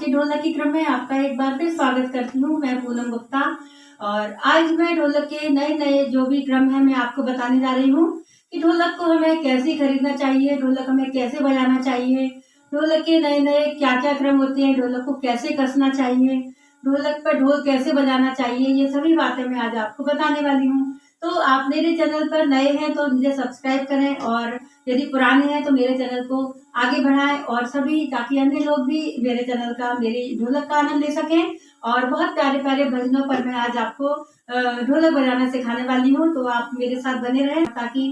के ढोलक के क्रम में आपका एक बार फिर स्वागत करती हूँ। मैं पूनम गुप्ता और आज मैं ढोलक के नए नए जो भी क्रम है मैं आपको बताने जा रही हूँ कि ढोलक को हमें कैसे खरीदना चाहिए, ढोलक हमें कैसे बजाना चाहिए, ढोलक के नए नए क्या क्या क्रम होते हैं, ढोलक को कैसे कसना चाहिए, ढोलक पर ढोल कैसे बजाना चाहिए, ये सभी बातें मैं आज आपको बताने वाली हूँ। तो आप मेरे चैनल पर नए हैं तो मुझे सब्सक्राइब करें और यदि पुराने हैं तो मेरे चैनल को आगे बढ़ाएं और सभी ताकि अन्य लोग भी मेरे चैनल का, मेरी ढोलक का आनंद ले सकें। और बहुत प्यारे प्यारे भजनों पर मैं आज आपको ढोलक बजाना सिखाने वाली हूँ, तो आप मेरे साथ बने रहें ताकि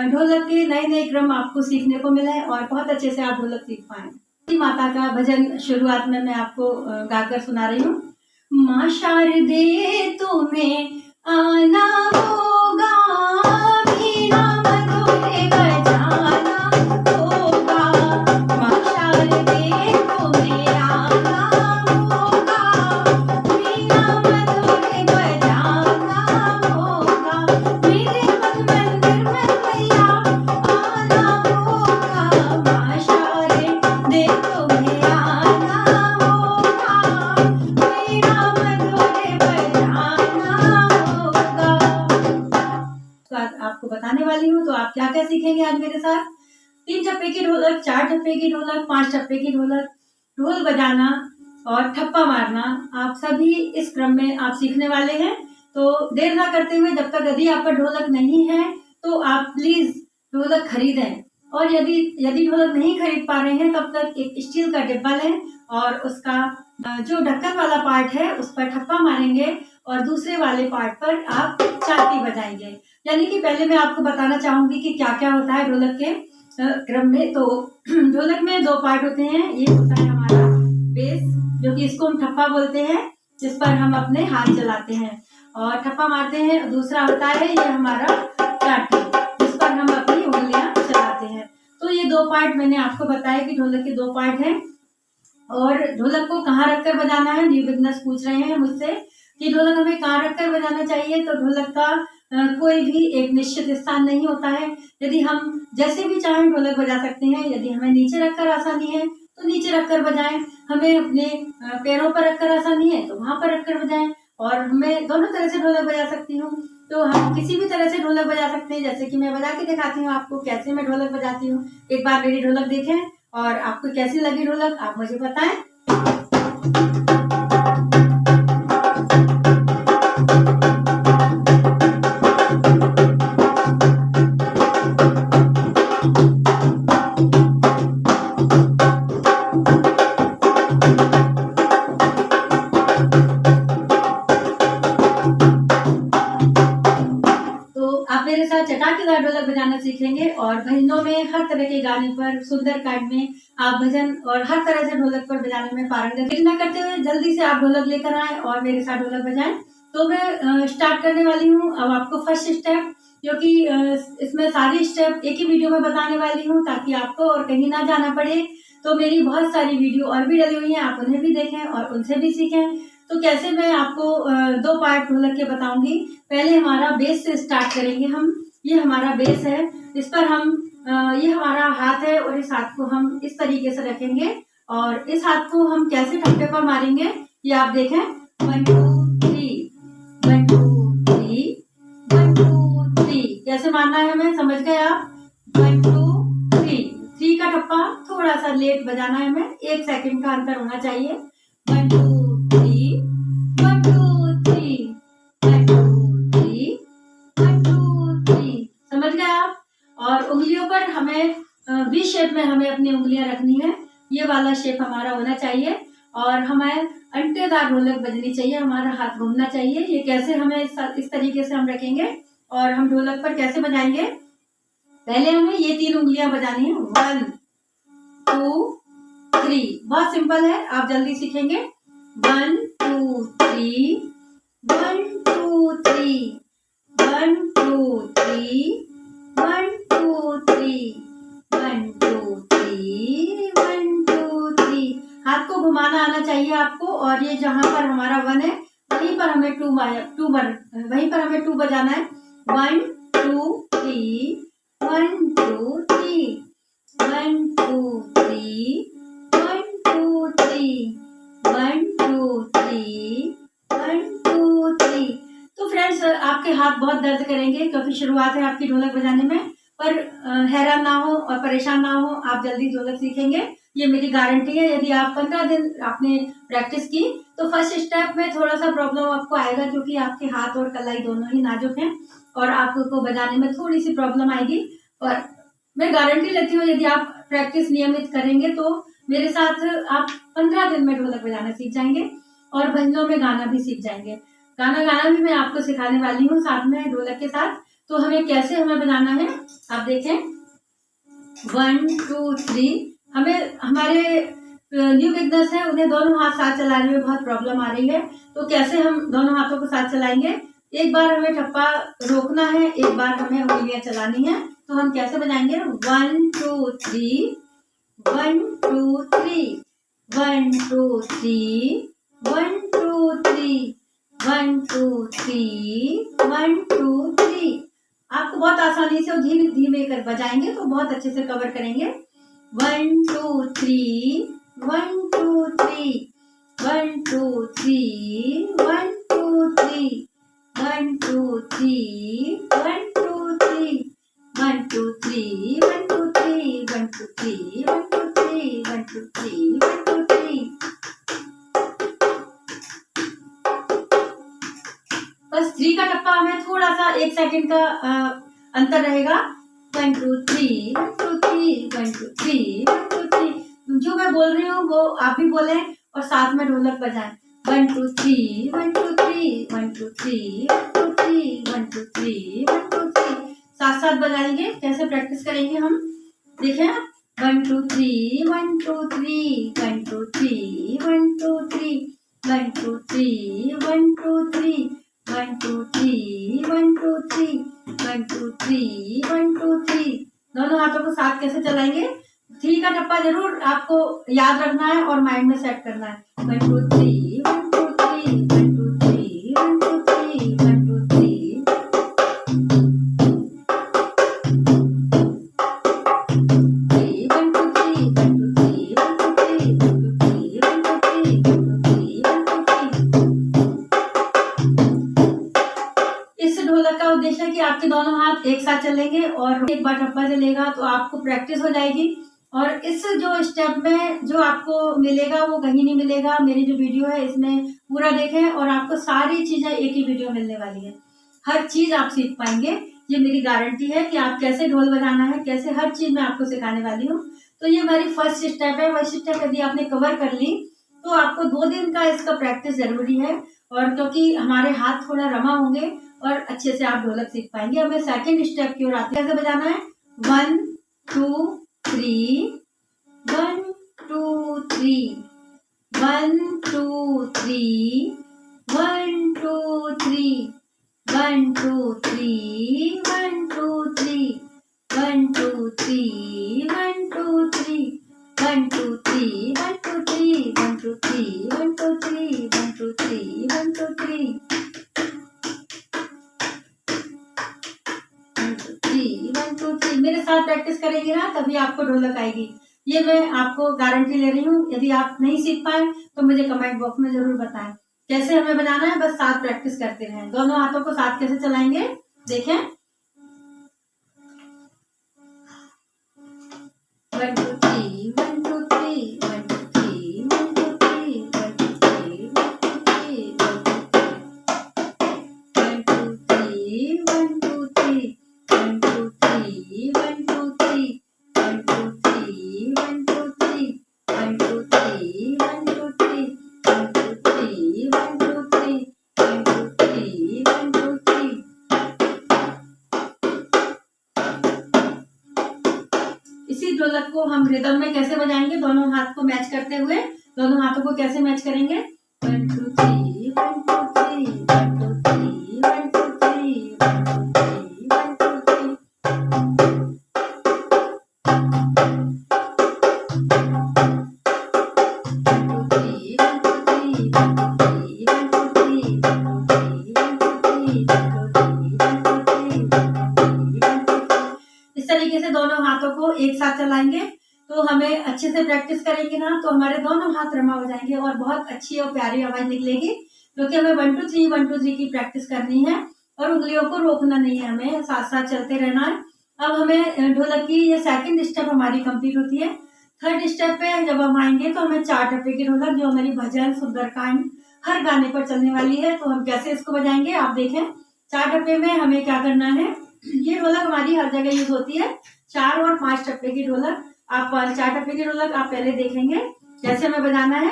ढोलक के नए नए क्रम आपको सीखने को मिले और बहुत अच्छे से आप ढोलक सीख पाएं। माता का भजन शुरुआत में मैं आपको गाकर सुना रही हूँ। माँ शारदे तुम्हें आना होगा, वीणा मधुर बजाना होगा। माँ शारदे तुम्हें आना होगा, वीणा मधुर बजाना होगा। मेरे मन मंदिर में मैया आना होगा। माँ शारदे तुम्हें आना होगा, वीणा मधुर बजाना होगा। आपको बताने वाली हूँ, तो आप क्या क्या सीखेंगे आज मेरे साथ। 3 टप्पे की ढोलक, 4 टप्पे की ढोलक, 5 टप्पे की ढोलक, ढोल बजाना और ठप्पा मारना, आप सभी इस क्रम में आप सीखने वाले हैं। तो देर ना करते हुए, जब तक यदि आपका ढोलक नहीं है तो आप प्लीज ढोलक खरीदें, और यदि ढोलक नहीं खरीद पा रहे हैं तब तक एक स्टील का डिब्बा लें और उसका जो ढक्कन वाला पार्ट है उस पर ठप्पा मारेंगे और दूसरे वाले पार्ट पर आप चाटी बजाएंगे। यानी कि पहले मैं आपको बताना चाहूंगी कि क्या क्या होता है ढोलक के क्रम में। तो ढोलक में 2 पार्ट होते हैं। ये होता है हमारा बेस, जो कि इसको हम ठप्पा बोलते हैं, जिस पर हम अपने हाथ चलाते हैं और ठप्पा मारते हैं। दूसरा होता है ये हमारा चाटी, जिस पर हम अपनी उंगलियां चलाते हैं। तो ये 2 पार्ट मैंने आपको बताया कि ढोलक के 2 पार्ट हैं। और ढोलक को कहाँ रखकर बजाना है, न्यू बिगनर्स पूछ रहे हैं मुझसे कि ढोलक हमें कहाँ रखकर बजाना चाहिए। तो ढोलक का कोई भी एक निश्चित स्थान नहीं होता है। यदि हम जैसे भी चाहें ढोलक बजा सकते हैं। यदि हमें नीचे रखकर आसानी है तो नीचे रखकर बजाएं, हमें अपने पैरों पर रखकर आसानी है तो वहां पर रखकर बजाएं, और मैं दोनों तरह से ढोलक बजा सकती हूँ। तो हम किसी भी तरह से ढोलक बजा सकते हैं, जैसे कि मैं बजा के दिखाती हूँ आपको कैसे मैं ढोलक बजाती हूँ। एक बार मेरी ढोलक देखें और आपको कैसी लगी ढोलक आप मुझे बताएं। आप मेरे साथ चटाकेदार ढोलक बजाना सीखेंगे और भजनों में हर तरह के गाने पर, सुंदरकांड में आप भजन और हर तरह से ढोलक पर बजाने में पारंगत। देर न करते हुए जल्दी से आप ढोलक लेकर आए और मेरे साथ ढोलक बजाएं। तो मैं स्टार्ट करने वाली हूँ। अब आपको फर्स्ट स्टेप, क्योंकि इसमें सारी स्टेप एक ही वीडियो में बताने वाली हूँ ताकि आपको और कहीं ना जाना पड़े। तो मेरी बहुत सारी वीडियो और भी डली हुई हैं, आप उन्हें भी देखें और उनसे भी सीखें। तो कैसे मैं आपको 2 पार्ट ढोलक के बताऊंगी। पहले हमारा बेस से स्टार्ट करेंगे हम। ये हमारा बेस है, इस पर हम ये हमारा हाथ है और इस हाथ को हम इस तरीके से रखेंगे और इस हाथ को हम कैसे ठप्पे पर मारेंगे ये आप देखें। 1 2 3, 1 2 3, 1 2 3, कैसे मारना है हमें, समझ गए आप। 1 2 3 का ठप्पा थोड़ा सा लेट बजाना है हमें, 1 सेकंड का अंतर होना चाहिए। 1 2 3, 1 2 3, 1 2 3, 1 2 3, समझ गए आप। और उंगलियों पर हमें वी शेप में हमें अपनी उंगलियां रखनी है। ये वाला शेप हमारा होना चाहिए और हमें अंटेदार ढोलक बजनी चाहिए, हमारा हाथ घूमना चाहिए। ये कैसे हमें इस तरीके से हम रखेंगे और हम ढोलक पर कैसे बजाएंगे। पहले हमें ये 3 उंगलियां बजानी है, 1 2 3। बहुत सिंपल है, आप जल्दी सीखेंगे। 1 2 3, 1 2 3, 1 2 3, 1 2 3, 1 2 3, 1 2 3। हाथ को घुमाना आना चाहिए आपको, और ये जहां पर हमारा 1 है वहीं पर हमें 2 बजाना है। 1 2 3, 1 2 3, 1 2 3, 1 2 3, 1 2 3, 1 2 3। तो फ्रेंड्स आपके हाथ बहुत दर्द करेंगे क्योंकि शुरुआत है आपकी ढोलक बजाने में, पर हैरान ना हो और परेशान ना हो, आप जल्दी ढोलक सीखेंगे, ये मेरी गारंटी है। यदि आप 15 दिन आपने प्रैक्टिस की तो फर्स्ट स्टेप में थोड़ा सा प्रॉब्लम आपको आएगा क्योंकि आपके हाथ और कलाई दोनों ही नाजुक हैं और आपको बजाने में थोड़ी सी प्रॉब्लम आएगी। और मैं गारंटी लेती हूँ यदि आप प्रैक्टिस नियमित करेंगे तो मेरे साथ आप 15 दिन में ढोलक बजाना सीख जाएंगे और भजनों में गाना भी सीख जाएंगे। गाना गाना भी मैं आपको सिखाने वाली हूँ साथ में ढोलक के साथ। तो हमें कैसे बजाना है आप देखें। 1 2 3। हमें हमारे न्यू बिगनर्स हैं उन्हें दोनों हाथ साथ चलाने में बहुत प्रॉब्लम आ रही है, तो कैसे हम दोनों हाथों को साथ चलाएंगे। एक बार हमें ठप्पा रोकना है, एक बार हमें उंगलियां चलानी है। तो हम कैसे बजाएंगे 1 2 3, 1 2 3, 1 2 3, 1 2 3, 1 2 3, 1 2 3। आपको बहुत आसानी से और धीमे धीमे कर बजाएंगे तो बहुत अच्छे से कवर करेंगे। 1 2 3, 1 2 3, 1 2 3, 1 2 3, 1 2 3, 1 2 3, 1 2 3, 1 2 3, 1 2 3, 1 2 3, 1 2 3, 1 2 3। बस 3 का टप्पा हमें थोड़ा सा 1 सेकंड का अंतर रहेगा। 1 2 3, 1 2 3, 1 2 3, 1 2 3। जो मैं बोल रही हूँ वो आप भी बोलें और साथ में ढोलक बजाएं। 1 2 3, 1 2 3, 1 2 3, 1 2 3, 1 2 3, 1 2 3। साथ साथ बजाएंगे। कैसे प्रैक्टिस करेंगे हम देखें। 1 2 3, 1 2 3, 1 2 3, 1 2 3, 1 2 3, 1 2 3, 1 2 3, 1 2 3, 1 2 3, 1 2 3। दोनों हाथों को साथ कैसे चलाएंगे। 3 का टप्पा जरूर आपको याद रखना है और माइंड में सेट करना है। 1 2 3, 1 2 3, 1 2 3, 1 2 3, 1 2 3। 1 2 3, 1 2 3, 1 2 3, 1 2 3, 1 2 3, 1 2 3, 1 2 3। इस ढोलक का उद्देश्य है कि आपके दोनों हाथ एक साथ चलेंगे और एक बार ठप्पा चलेगा तो आपको प्रैक्टिस हो जाएगी। और इस जो स्टेप में जो आपको मिलेगा वो कहीं नहीं मिलेगा। मेरी जो वीडियो है इसमें पूरा देखें और आपको सारी चीजें एक ही वीडियो मिलने वाली है। हर चीज आप सीख पाएंगे, ये मेरी गारंटी है कि आप कैसे ढोल बजाना है, कैसे हर चीज मैं आपको सिखाने वाली हूँ। तो ये हमारी फर्स्ट स्टेप है। फर्स्ट स्टेप यदि आपने कवर कर ली तो आपको 2 दिन का इसका प्रैक्टिस जरूरी है, और क्योंकि हमारे हाथ थोड़ा रमा होंगे और अच्छे से आप ढोलक सीख पाएंगे। हमें सेकंड स्टेप की ओर आते हैं। कैसे बजाना है 1 2 3, 1 2 3, 1 2 3, 1 2 3, 1 2 3, 1 2 3, 1 2 3, 1 2 3, 1 2 3, 1 2 3, 1 2 3, 1 2 3, 1 2 3, 1 2 3, 1 2 3। मेरे साथ प्रैक्टिस करेंगे ना तभी आपको ढोलक आएगी, ये मैं आपको गारंटी ले रही हूँ। यदि आप नहीं सीख पाए तो मुझे कमेंट बॉक्स में जरूर बताएं कैसे हमें बजाना है। बस साथ प्रैक्टिस करते रहें। दोनों हाथों को साथ कैसे चलाएंगे देखें। 1 2 3, 1 2 3, 1 2 3, 1 2 3, 1 2 3, 1 2 3, 1 2 3, 1 2 3, 1 2 3, 1 2 3, 1 2 3, 1 2 3, 1 2 3, 1 2 3, 1 2 3, 1 2 3, 1 2 3, 1 2 3। इसी ढोलक को हम रिदम में कैसे बजाएंगे, दोनों हाथ को मैच करते हुए। दोनों हाथों को कैसे मैच करेंगे 1 2 3, 1 2 3, 1 2 3, 1 2 3, 1 2 3, 1 2 3। इस तरीके से दोनों हाथों को एक साथ चलाएंगे तो हमें अच्छे से प्रैक्टिस करेंगे ना तो हमारे दोनों हाथ रमा हो जाएंगे और बहुत अच्छी और प्यारी आवाज निकलेगी, क्योंकि हमें 1 2 3 1 2 3 की प्रैक्टिस करनी है और उंगलियों को रोकना नहीं है, हमें साथ साथ चलते रहना है। अब हमें ढोलक की ये सेकंड स्टेप हमारी कंप्लीट होती है। थर्ड स्टेप पे जब हम आएंगे तो हमें 4 टप्पे की ढोलक, जो हमारी भजन सुंदरकांड हर गाने पर चलने वाली है, तो हम कैसे इसको बजाएंगे आप देखें। 4 टप्पे में हमें क्या करना है, ये ढोलक हमारी हर जगह यूज होती है, 4 और 5 टप्पे की ढोलक। आप 4 टप्पे की ढोलक आप पहले देखेंगे कैसे हमें बजाना है।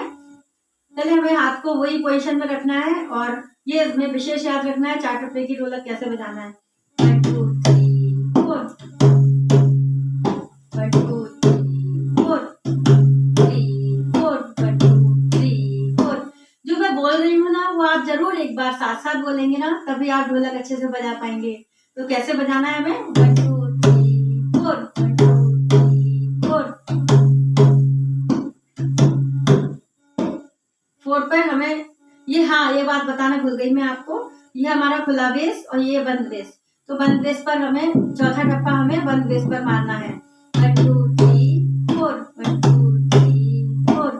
पहले हमें हाथ को वही पोजीशन में रखना है और ये हमें विशेष याद रखना है 4 टप्पे की ढोलक कैसे बजाना है। 1 2 3 4 1 2 3 4 3 4 1 2 3 4। जो मैं बोल रही हूँ ना वो आप जरूर एक बार साथ साथ बोलेंगे ना, तभी आप ढोलक अच्छे से बजा पाएंगे। तो कैसे बजाना है हमें, 1 2 3 4 1 2 3 4। 4 पर हमें ये, हाँ ये बात बताना भूल गई मैं आपको, ये हमारा खुला बेस और ये बंद बेस। तो बंद बेस पर हमें चौथा टप्पा हमें बंद बेस पर मारना है। 1 2 3 4 1 2 3 4।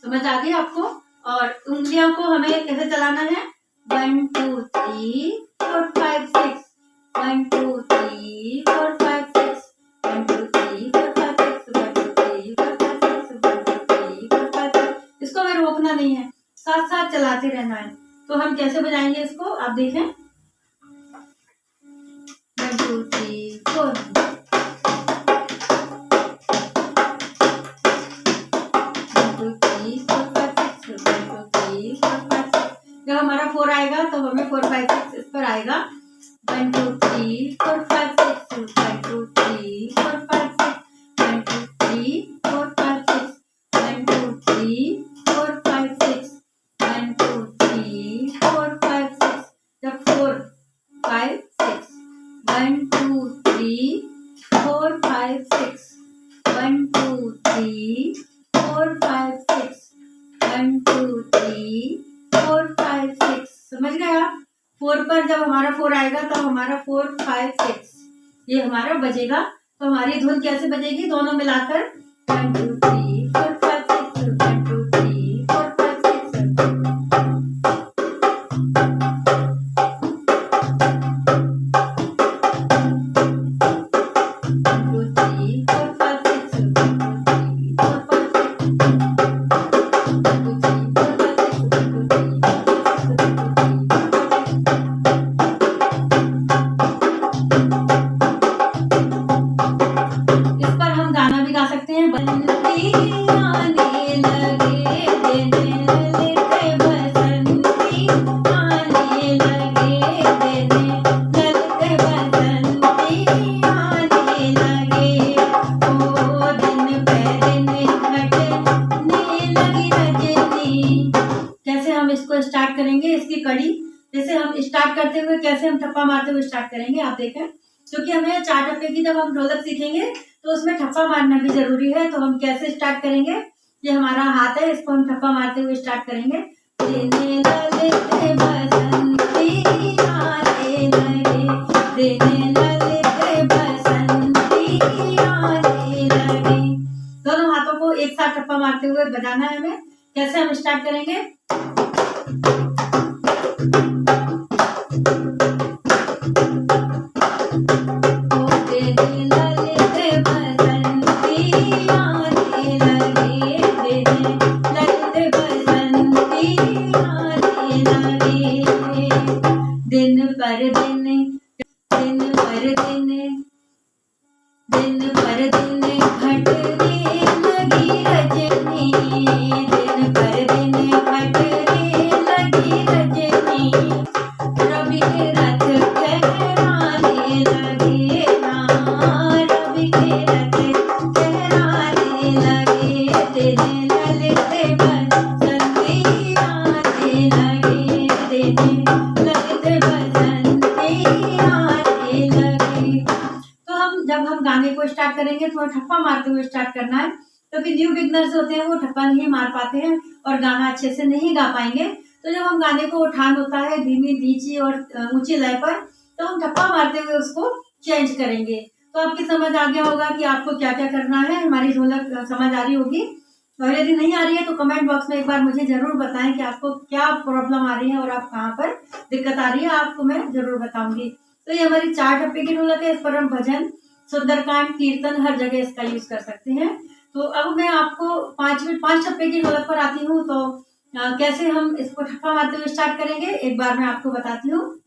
समझ आ गई आपको। और उंगलियों को हमें कैसे चलाना है, 1 2 3 4 5 6 1 2 3 4 5 6 1 2 3 4 5 6 1 2 3 4 5 6 1 2 3 4 5 6। इसको हमें रोकना नहीं है, साथ साथ चलाते रहना है। तो हम कैसे बजाएंगे इसको आप देखें। 1 2 3 4 जब हमारा 4 आएगा तो हमें 4 5 6 इस पर आएगा। 1 2 3 4 5 6 1 2 3 4 5 6 1 2 3 4 5 6 1 2 3 4 5 6 1 2 3 4 5 6। जब 4 5 6 1 2 3 4 5 6 1 2 3 4 5 6 1 2 3 4 5 6। समझ गए आप। 4 पर जब हमारा 4 आएगा तो हमारा 4 5 6 ये हमारा बजेगा। तो हमारी धुन कैसे बजेगी, दोनों मिलाकर 1 2 3 4 5 6 1 2 3 4 5 6 1 2 3 4 5 6 1 2 3 4 5 स्टार्ट करेंगे इसकी कड़ी। जैसे हम स्टार्ट करते हुए कैसे हम ठप्पा मारते हुए स्टार्ट करेंगे आप देखें, क्योंकि हमें 4 टप्पे की जब हम ढोलक सीखेंगे तो उसमें ठप्पा मारना भी जरूरी है। तो हम कैसे स्टार्ट करेंगे, ये हमारा हाथ है, इसको हम ठप्पा मारते हुए स्टार्ट करेंगे। दोनों हाथों को एक साथ ठप्पा मारते हुए बजाना है हमें। कैसे हम स्टार्ट करेंगे, दिन पर दिन दिन पर दिन दिन पर दिन घटने लगी रजनी, दिन पर दिन घटने लगी रजनी, रवि के रथ कहराने लगे ना, रवि के रथ कहराने लगे, दिन ललित बसंती आने लगे, दिन ललित बसंती आने लगे। तो जब हम गाने को स्टार्ट करेंगे तो ठप्पा मारते हुए स्टार्ट करना है, क्योंकि न्यू बिगनर्स होते हैं वो ठप्पा नहीं मार पाते हैं और गाना अच्छे से नहीं गा पाएंगे। तो जब हम गाने को उठान होता है धीमी नीची और ऊंची लय पर, तो हम ठप्पा मारते हुए उसको चेंज करेंगे। तो आपकी समझ आ गया होगा कि आपको क्या क्या करना है। हमारी ढोलक समझ आ रही होगी, और यदि नहीं आ रही है तो कमेंट बॉक्स में एक बार मुझे जरूर बताएं कि आपको क्या प्रॉब्लम आ रही है और आप कहाँ पर दिक्कत आ रही है, आपको मैं जरूर बताऊंगी। तो ये हमारी 4 टप्पे की ढोलक है। इस पर हम भजन, सुंदरकांड, कीर्तन हर जगह इसका यूज कर सकते हैं। तो अब मैं आपको 5 टप्पे की ढोलक पर आती हूँ। तो कैसे हम इसको ठप्पा मारते हुए स्टार्ट करेंगे, एक बार मैं आपको बताती हूँ।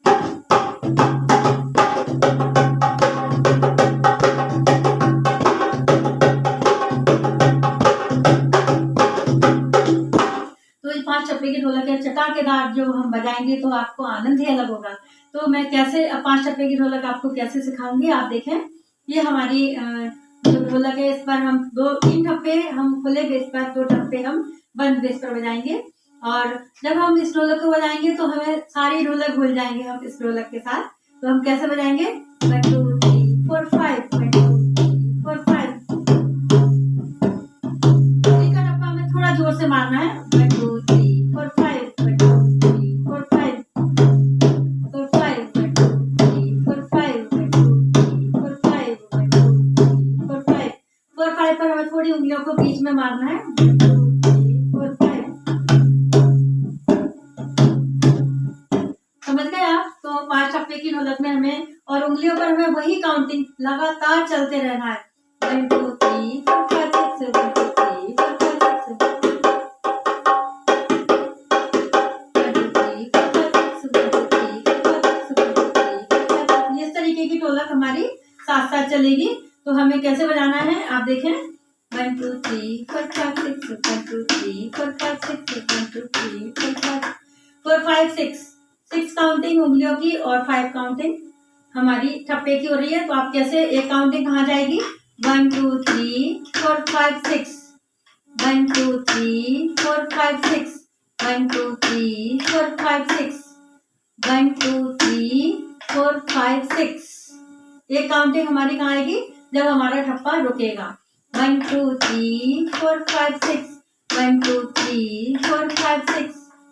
तो ये 5 टप्पे की ढोलक है, चटाकेदार जो हम बजाएंगे तो आपको आनंद ही अलग होगा। तो मैं कैसे 5 टप्पे की ढोलक आपको कैसे सिखाऊंगी, आप देखें। ये हमारी जो ढोलक है, इस पर हम 3 ठप्पे हम खुले बेस पर, 2 ठप्पे हम बंद बेस पर बजाएंगे। और जब हम इस ढोलक को बजाएंगे तो हमें सारी ढोलक भूल जाएंगे हम इस ढोलक के साथ। तो हम कैसे बजाएंगे, 1 2 3 4 5, 1 2 3 4 5। का ठप्पा हमें थोड़ा जोर से मारना है, 1 2 3 4 5, 1 2 3 4 5, 4 5, 1 2 3 4 5, 1 2 3 4 5, 1 2 3 4 5। 4 5 पर हमें थोड़ी उंगलियों को बीच में मारना है, 1 2 3 4 5। समझ गए आप। तो 5 टप्पे की ढोलक में हमें और उंगलियों पर हमें वही काउंटिंग लगातार चलते रहना है, 1 2 3 4 5 6 7 1 2 3 4 5 6 7 इस तरीके की ढोलक हमारी साथ साथ चलेगी। तो हमें कैसे बजाना है, आप देखें। 1 2 3 4 5 6 1 2 3 4 5 6 1 2 3 4 5 6 काउंटिंग उंगलियों की और 5 काउंटिंग हमारी ठप्पे की हो रही है। तो आप कैसे, एक काउंटिंग कहाँ जाएगी, 1 2 3 4 5 6, 1 2 3 4 5 6, 1 2 3 4 5 6, 1 2 3 4 5 6। एक काउंटिंग हमारी कहाँ आएगी, जब हमारा ठप्पा रुकेगा। 1 2 3 4 5 6, 1 2 3 4 5 6,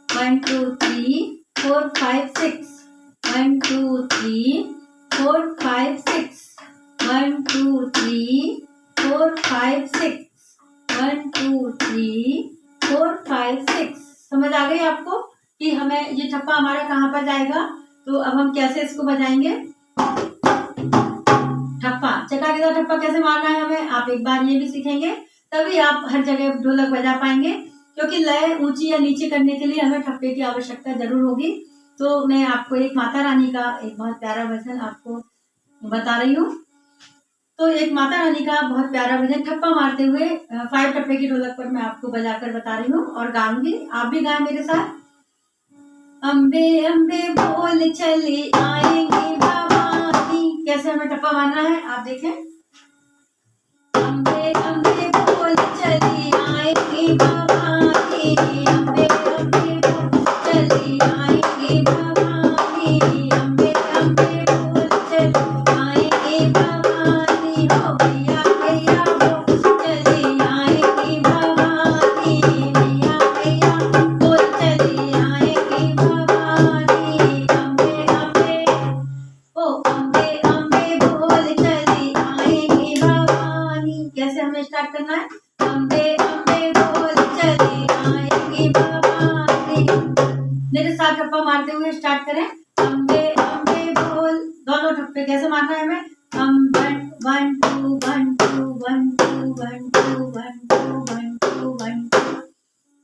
1 2 3 4 5 6, 1 2 3 4 5 6, 1 2 3 4 5 6, 1 2 3 4 5 6। समझ आ गई आपको कि हमें ये ठप्पा हमारा कहाँ पर जाएगा। तो अब हम कैसे इसको बजाएंगे, ठप्पा, चटाकेदार ठप्पा कैसे मारना है हमें, आप एक बार ये भी सीखेंगे, तभी आप हर जगह ढोलक बजा पाएंगे। क्योंकि लय ऊंची या नीचे करने के लिए हमें ठप्पे की आवश्यकता जरूर होगी। तो मैं आपको एक माता रानी का एक बहुत प्यारा भजन आपको बता रही हूँ। तो एक माता रानी का बहुत प्यारा भजन ठप्पा मारते हुए 5 टप्पे की ढोलक पर मैं आपको बजाकर बता रही हूँ और गाऊंगी, आप भी गाएं मेरे साथ। अम्बे अम्बे बोल चली आएंगी भवानी, कैसे हमें ठप्पा मारना है, आप देखें। अम्बे अम्बे बोल चली आएंगी भवानी, अम्बे अम्बे बोल चली आएंगी भवानी, अम्बे अम्बे बोल चली आएंगी भवानी, हो भैया भैया बोल चली आएंगी भवानी, भैया भैया बोल चली आएंगी भवानी, अम्बे अम्बे ओ अम्बे अम्बे बोल चली आएंगी भवानी। कैसे हमें स्टार्ट करना है, अम्बे अम्बे बोल चली आएंगी भवानी। मेरे साथ ठप्पा मारते हुए स्टार्ट करें, अम्बे अम्बे बोल। दोनों ठप्पे कैसे मारना है हमें, 1 2 1 2 1 2 1 2 1 2 1 2 1 2।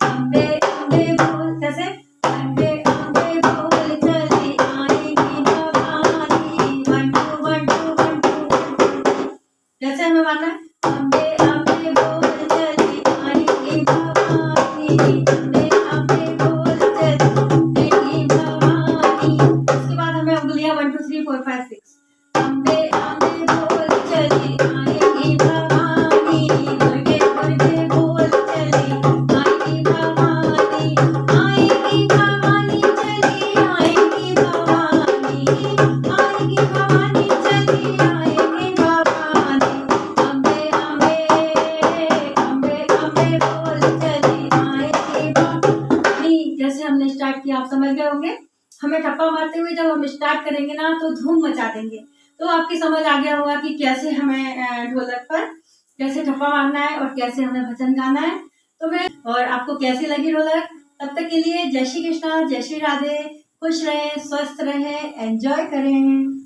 अम्बे अम्बे बोल, कैसे, अम्बे अम्बे बोल चली आएंगी भवानी, 1 2 1 2 1 2। कैसे हमें मारना है, अम्बे अम्बे बोल चली आएंगी भवानी, अम्बे अम्बे बोल चली आएंगी भवानी। उसके बाद हमें उंगलियां 1 2 3 4 5 6, अम्बे अम्बे बोल चली आएंगी भवानी, मुर्गे मुर्गे बोल चली आएंगी भवानी, आएंगी भवानी चली आएंगी भवानी, आएंगी भवानी चली आएंगी भवानी, अम्बे अम्बे अम्बे अम्बे बोल चली आएंगी भवानी। जैसे हमने स्टार्ट किया, आप समझ गए होंगे। हमें ठप्पा मारते हुए जब हम स्टार्ट करेंगे ना तो धूम मचा देंगे, तो आपकी समझ आ गया होगा कि कैसे हमें ढोलक पर कैसे ठप्पा मारना है और कैसे हमें भजन गाना है। तो मैं और आपको कैसी लगी ढोलक, तब तक के लिए जय श्री कृष्णा, जय श्री राधे, खुश रहें, स्वस्थ रहें, एंजॉय करें।